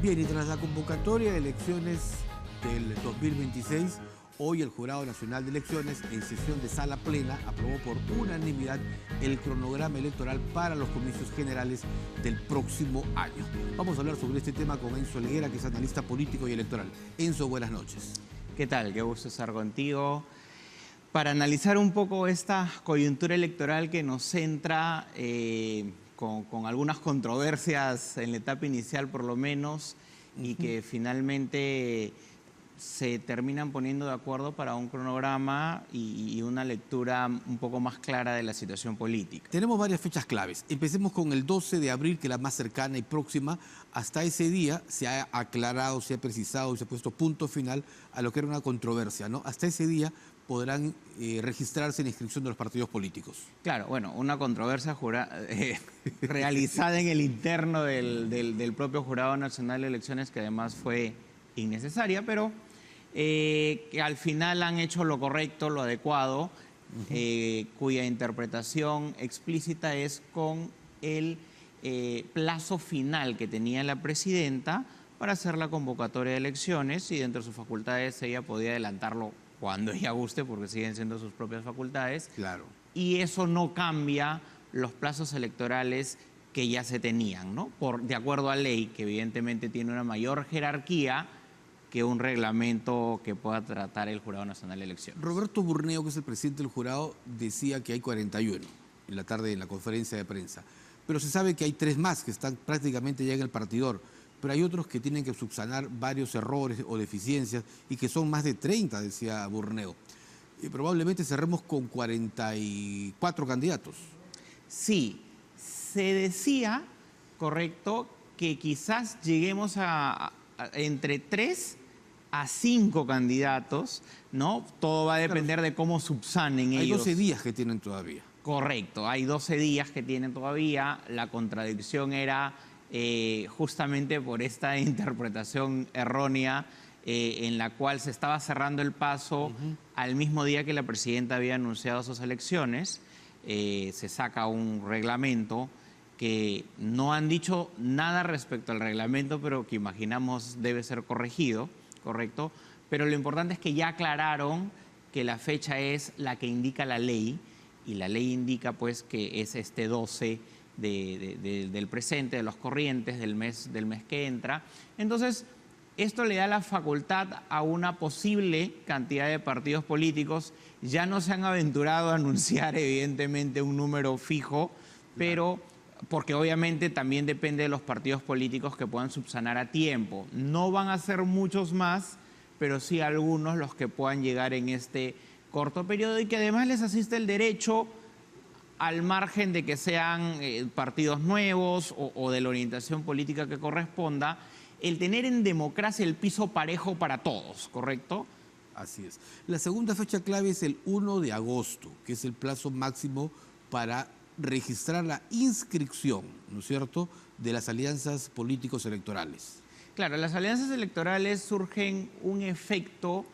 Bien, y tras la convocatoria de elecciones del 2026, hoy el Jurado Nacional de Elecciones, en sesión de sala plena, aprobó por unanimidad el cronograma electoral para los comicios generales del próximo año. Vamos a hablar sobre este tema con Enzo Helguera, que es analista político y electoral. Enzo, buenas noches. ¿Qué tal? Qué gusto estar contigo. Para analizar un poco esta coyuntura electoral que nos centra con algunas controversias en la etapa inicial por lo menos, y que finalmente se terminan poniendo de acuerdo para un cronograma y una lectura un poco más clara de la situación política. Tenemos varias fechas claves. Empecemos con el 12 de abril, que es la más cercana y próxima. Hasta ese día se ha aclarado, se ha precisado y se ha puesto punto final a lo que era una controversia, ¿no? Hasta ese día podrán registrarse en inscripción de los partidos políticos. Claro, bueno, una controversia realizada en el interno del propio Jurado Nacional de Elecciones, que además fue innecesaria, pero que al final han hecho lo correcto, lo adecuado, cuya interpretación explícita es con el plazo final que tenía la presidenta para hacer la convocatoria de elecciones, y dentro de sus facultades ella podía adelantarlo cuando ella guste, porque siguen siendo sus propias facultades. Claro. Y eso no cambia los plazos electorales que ya se tenían, ¿no? De acuerdo a ley, que evidentemente tiene una mayor jerarquía que un reglamento que pueda tratar el Jurado Nacional de Elecciones. Roberto Burneo, que es el presidente del jurado, decía que hay 41 en la tarde en la conferencia de prensa. Pero se sabe que hay 3 más que están prácticamente ya en el partidor. Pero hay otros que tienen que subsanar varios errores o deficiencias y que son más de 30, decía Burneo. Y probablemente cerremos con 44 candidatos. Sí, se decía, correcto, que quizás lleguemos a entre 3 a 5 candidatos, ¿no? Todo va a depender de cómo subsanen ellos. Hay 12 días que tienen todavía. Correcto, hay 12 días que tienen todavía. La contradicción era justamente por esta interpretación errónea en la cual se estaba cerrando el paso al mismo día que la presidenta había anunciado sus elecciones. Se saca un reglamento que no han dicho nada respecto al reglamento, pero que imaginamos debe ser corregido, ¿correcto? Pero lo importante es que ya aclararon que la fecha es la que indica la ley, y la ley indica pues que es este 12 del presente, de los corrientes, del mes que entra. Entonces, esto le da la facultad a una posible cantidad de partidos políticos. Ya no se han aventurado a anunciar evidentemente un número fijo, pero porque obviamente también depende de los partidos políticos que puedan subsanar a tiempo. No van a ser muchos más, pero sí algunos los que puedan llegar en este corto periodo, y que además les asiste el derecho, al margen de que sean partidos nuevos o de la orientación política que corresponda, el tener en democracia el piso parejo para todos, ¿correcto? Así es. La segunda fecha clave es el 1 de agosto, que es el plazo máximo para registrar la inscripción, ¿no es cierto?, de las alianzas políticos electorales. Claro, las alianzas electorales surgen un efecto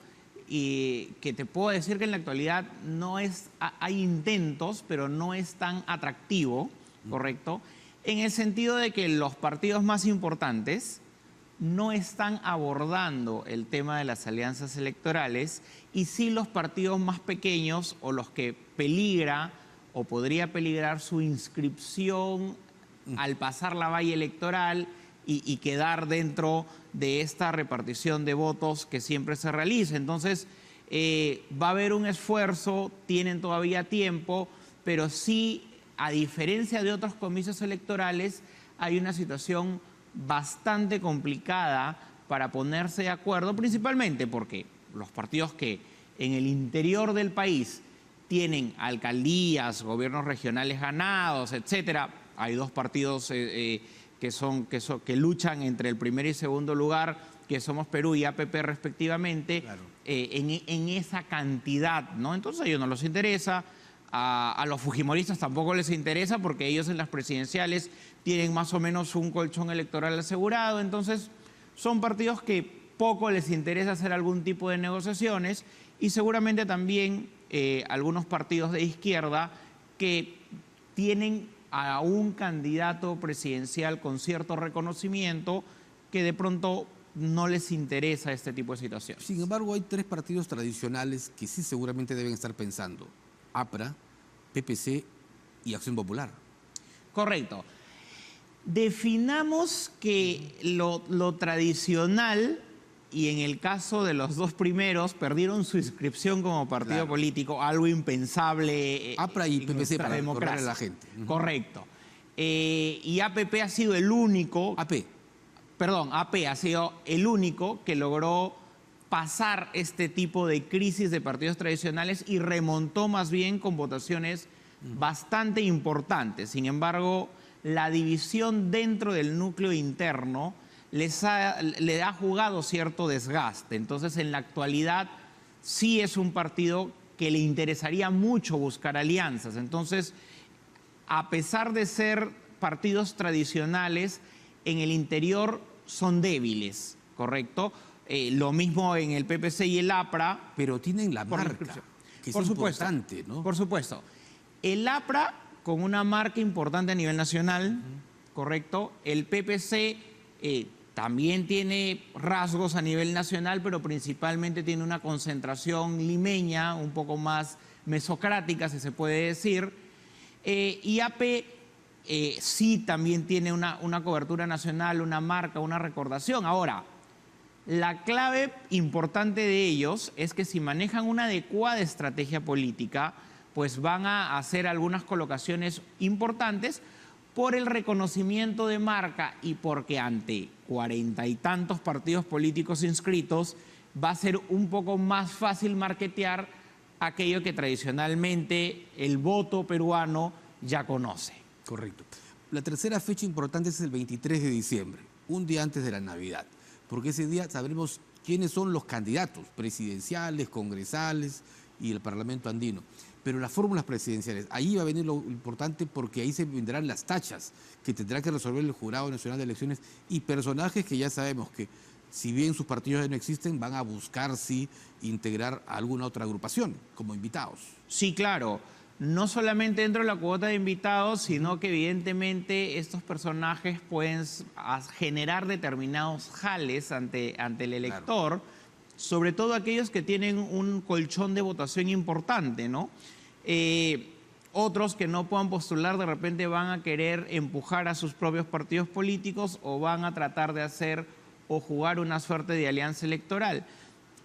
que te puedo decir que en la actualidad no es, hay intentos, pero no es tan atractivo, ¿correcto? En el sentido de que los partidos más importantes no están abordando el tema de las alianzas electorales, y sí los partidos más pequeños, o los que peligra o podría peligrar su inscripción al pasar la valla electoral y quedar dentro de esta repartición de votos que siempre se realiza. Entonces, va a haber un esfuerzo, tienen todavía tiempo, pero sí, a diferencia de otros comicios electorales, hay una situación bastante complicada para ponerse de acuerdo, principalmente porque los partidos que en el interior del país tienen alcaldías, gobiernos regionales ganados, etcétera. Hay 2 partidos que luchan entre el primer y segundo lugar, que somos Perú y APP respectivamente, claro, en esa cantidad, ¿no? Entonces a ellos no les interesa, a los fujimoristas tampoco les interesa, porque ellos en las presidenciales tienen más o menos un colchón electoral asegurado. Entonces son partidos que poco les interesa hacer algún tipo de negociaciones, y seguramente también algunos partidos de izquierda que tienen a un candidato presidencial con cierto reconocimiento que de pronto no les interesa este tipo de situaciones. Sin embargo, hay tres partidos tradicionales que sí seguramente deben estar pensando: APRA, PPC y Acción Popular. Correcto. Definamos que lo tradicional, y en el caso de los dos primeros, perdieron su inscripción como partido Claro. político, algo impensable. APRA y en PPC nuestra para democracia. recordarle a la gente. Ujú. Correcto. Y APP ha sido el único, AP. AP ha sido el único que logró pasar este tipo de crisis de partidos tradicionales y remontó más bien con votaciones bastante importantes. Sin embargo, la división dentro del núcleo interno le ha jugado cierto desgaste. Entonces, en la actualidad, sí es un partido que le interesaría mucho buscar alianzas. Entonces, a pesar de ser partidos tradicionales, en el interior son débiles, ¿correcto? Lo mismo en el PPC y el APRA. Pero tienen la Por marca, inscripción. que es Por supuesto, importante, ¿no? Por supuesto. El APRA con una marca importante a nivel nacional, ¿correcto? El PPC también tiene rasgos a nivel nacional, pero principalmente tiene una concentración limeña, un poco más mesocrática, si se puede decir. Y AP sí también tiene una cobertura nacional, una marca, una recordación. Ahora, la clave importante de ellos es que si manejan una adecuada estrategia política, pues van a hacer algunas colocaciones importantes por el reconocimiento de marca y porque ante 40 y tantos partidos políticos inscritos va a ser un poco más fácil marketear aquello que tradicionalmente el voto peruano ya conoce. Correcto. La tercera fecha importante es el 23 de diciembre, un día antes de la Navidad, porque ese día sabremos quiénes son los candidatos presidenciales, congresales y el Parlamento andino. Pero las fórmulas presidenciales, ahí va a venir lo importante, porque ahí se vendrán las tachas que tendrá que resolver el Jurado Nacional de Elecciones y personajes que ya sabemos que, si bien sus partidos ya no existen, van a buscar sí integrar a alguna otra agrupación como invitados. Sí, claro. No solamente dentro de la cuota de invitados, sino que evidentemente estos personajes pueden generar determinados jales ante el elector, claro, sobre todo aquellos que tienen un colchón de votación importante, ¿no? Otros que no puedan postular de repente van a querer empujar a sus propios partidos políticos o van a tratar de hacer o jugar una suerte de alianza electoral.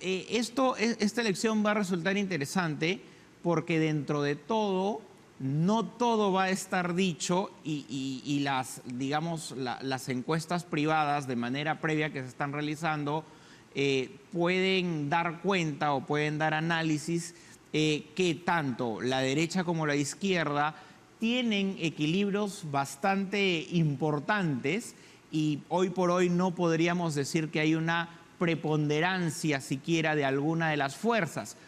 Esta elección va a resultar interesante porque dentro de todo, no todo va a estar dicho y las encuestas privadas de manera previa que se están realizando pueden dar cuenta o pueden dar análisis que tanto la derecha como la izquierda tienen equilibrios bastante importantes y hoy por hoy no podríamos decir que hay una preponderancia siquiera de alguna de las fuerzas.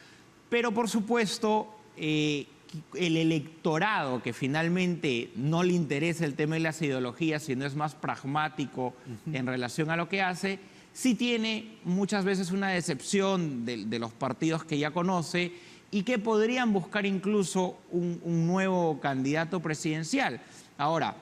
Pero por supuesto, el electorado que finalmente no le interesa el tema de las ideologías, sino es más pragmático en relación a lo que hace, sí tiene muchas veces una decepción de los partidos que ya conoce y que podrían buscar incluso un nuevo candidato presidencial. Ahora,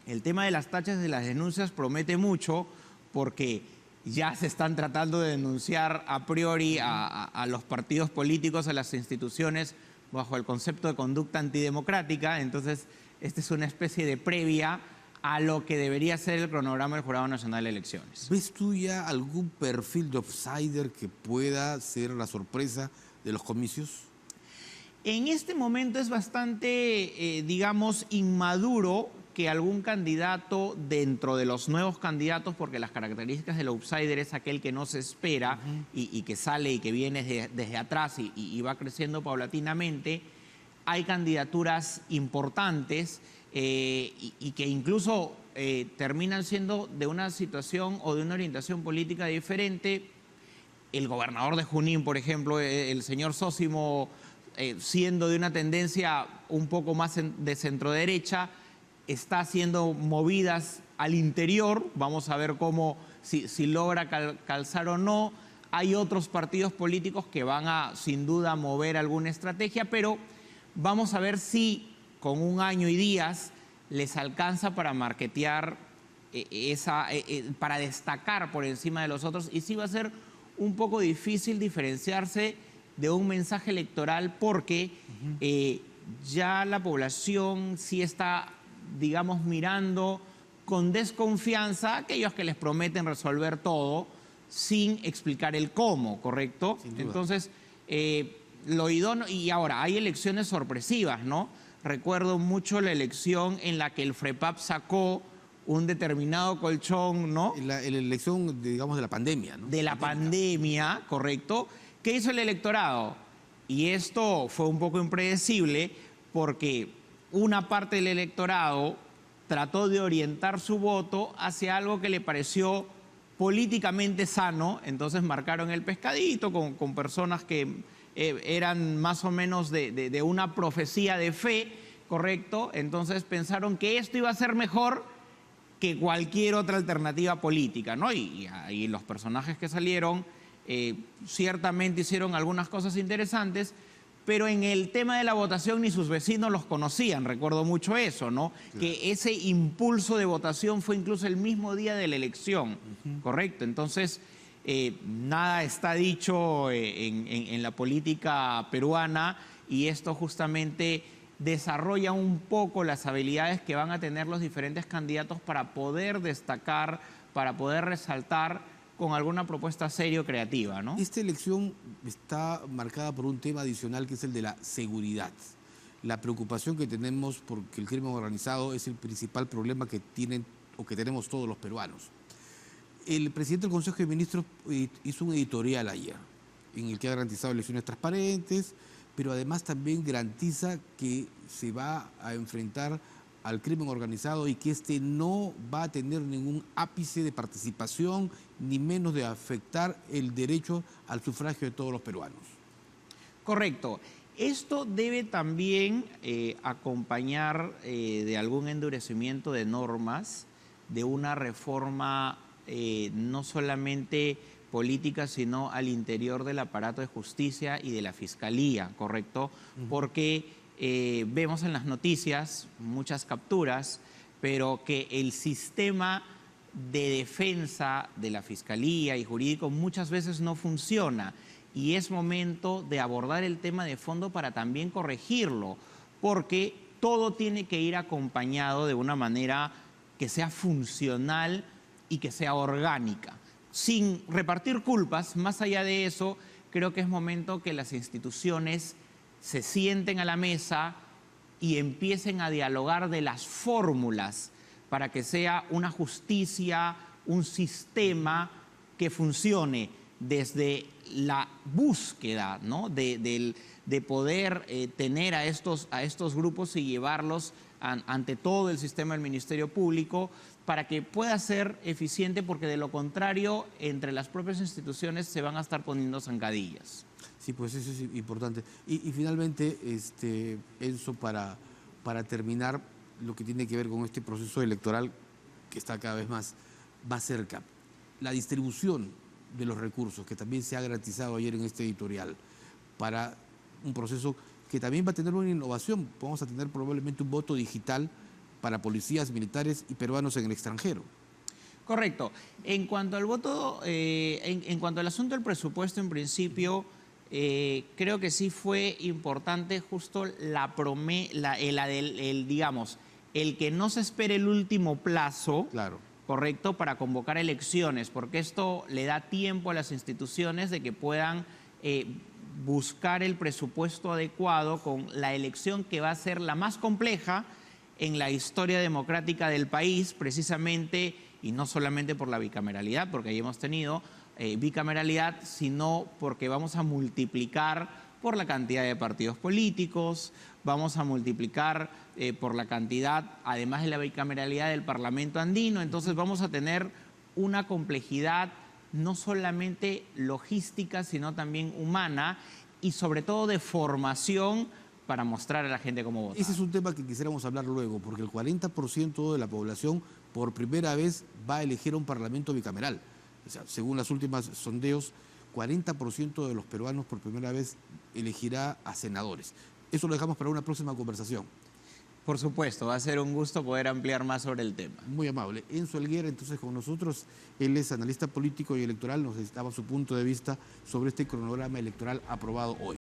el tema de las tachas de las denuncias promete mucho porque ya se están tratando de denunciar a priori a los partidos políticos, a las instituciones, bajo el concepto de conducta antidemocrática. Entonces, esta es una especie de previa a lo que debería ser el cronograma del Jurado Nacional de Elecciones. ¿Ves tú ya algún perfil de outsider que pueda ser la sorpresa de los comicios? En este momento es bastante, inmaduro que algún candidato dentro de los nuevos candidatos, porque las características del outsider es aquel que no se espera y que sale y que viene desde atrás y va creciendo paulatinamente. Hay candidaturas importantes y que incluso terminan siendo de una situación o de una orientación política diferente. El gobernador de Junín, por ejemplo, el señor Zósimo, siendo de una tendencia un poco más de centroderecha, está haciendo movidas al interior. Vamos a ver si logra calzar o no. Hay otros partidos políticos que van a, sin duda, mover alguna estrategia, pero vamos a ver si con un año y días les alcanza para marketear para destacar por encima de los otros, y sí va a ser un poco difícil diferenciarse de un mensaje electoral porque ya la población sí está, digamos, mirando con desconfianza a aquellos que les prometen resolver todo sin explicar el cómo, ¿correcto? Sin duda. Entonces, lo idóneo, y ahora hay elecciones sorpresivas, ¿no? Recuerdo mucho la elección en la que el FREPAP sacó un determinado colchón, ¿no? En la elección, digamos, de la pandemia, ¿no? De la pandemia, ¿correcto? ¿Qué hizo el electorado? Y esto fue un poco impredecible porque una parte del electorado trató de orientar su voto hacia algo que le pareció políticamente sano, entonces marcaron el pescadito con personas que eran más o menos de una profecía de fe, ¿correcto? Entonces pensaron que esto iba a ser mejor que cualquier otra alternativa política, ¿no? Y los personajes que salieron ciertamente hicieron algunas cosas interesantes, pero en el tema de la votación ni sus vecinos los conocían, recuerdo mucho eso, ¿no? Claro. Que ese impulso de votación fue incluso el mismo día de la elección, ¿correcto? Entonces, nada está dicho en la política peruana y esto justamente desarrolla un poco las habilidades que van a tener los diferentes candidatos para poder destacar, para poder resaltar con alguna propuesta seria o creativa, ¿no? Esta elección está marcada por un tema adicional que es el de la seguridad. La preocupación que tenemos porque el crimen organizado es el principal problema que tienen o que tenemos todos los peruanos. El presidente del Consejo de Ministros hizo un editorial ayer en el que ha garantizado elecciones transparentes, pero además también garantiza que se va a enfrentar al crimen organizado y que este no va a tener ningún ápice de participación, ni menos de afectar el derecho al sufragio de todos los peruanos. Correcto. Esto debe también acompañar de algún endurecimiento de normas, de una reforma no solamente política, sino al interior del aparato de justicia y de la fiscalía, ¿correcto? Porque vemos en las noticias muchas capturas, pero que el sistema de defensa de la fiscalía y jurídico muchas veces no funciona y es momento de abordar el tema de fondo para también corregirlo, porque todo tiene que ir acompañado de una manera que sea funcional y que sea orgánica. Sin repartir culpas, más allá de eso, creo que es momento que las instituciones se sienten a la mesa y empiecen a dialogar de las fórmulas para que sea una justicia, un sistema que funcione desde la búsqueda, ¿no? de poder tener a estos grupos y llevarlos ante todo el sistema del Ministerio Público para que pueda ser eficiente, porque de lo contrario, entre las propias instituciones se van a estar poniendo zancadillas. Sí, pues eso es importante. Y finalmente, Enzo, para terminar, lo que tiene que ver con este proceso electoral que está cada vez más cerca, la distribución de los recursos, que también se ha garantizado ayer en este editorial, para un proceso que también va a tener una innovación. Vamos a tener probablemente un voto digital para policías, militares y peruanos en el extranjero. Correcto. En cuanto al voto, en cuanto al asunto del presupuesto, en principio, creo que sí fue importante justo digamos, el que no se espere el último plazo, claro, correcto, para convocar elecciones, porque esto le da tiempo a las instituciones de que puedan buscar el presupuesto adecuado con la elección que va a ser la más compleja en la historia democrática del país, precisamente, y no solamente por la bicameralidad, porque ahí hemos tenido bicameralidad, sino porque vamos a multiplicar por la cantidad de partidos políticos, vamos a multiplicar por la cantidad, además de la bicameralidad, del Parlamento andino. Entonces vamos a tener una complejidad no solamente logística, sino también humana y sobre todo de formación para mostrar a la gente cómo votar. Ese es un tema que quisiéramos hablar luego, porque el 40% de la población por primera vez va a elegir a un parlamento bicameral. O sea, según los últimos sondeos, 40% de los peruanos por primera vez elegirá a senadores. Eso lo dejamos para una próxima conversación. Por supuesto, va a ser un gusto poder ampliar más sobre el tema. Muy amable. Enzo Helguera, entonces con nosotros, él es analista político y electoral, nos daba su punto de vista sobre este cronograma electoral aprobado hoy.